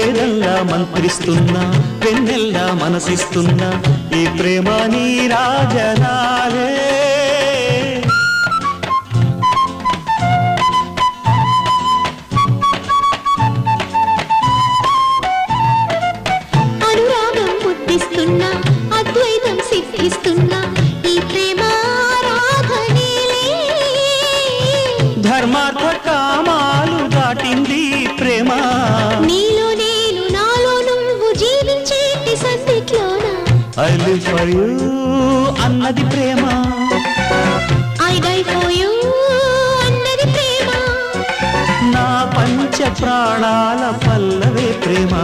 వేదంలా మంత్రిస్తున్నా vanilla మనసిస్తున్నా ఈ ప్రేమ నీ రాజనాలే అనురాగం పుట్టిస్తున్నా అద్వైతం సిద్ధిస్తున్నా ఈ ప్రేమ ఆరాధనేలే ధర్మార్థ కామాలు దాటింది ప్రేమ నీలో నేను నాలో నువ్వు జీవించేటి సందిట్లోన I live for you అన్నది ప్రేమ I die for you అన్నది ప్రేమ నా పంచ ప్రాణాల పల్లవే ప్రేమ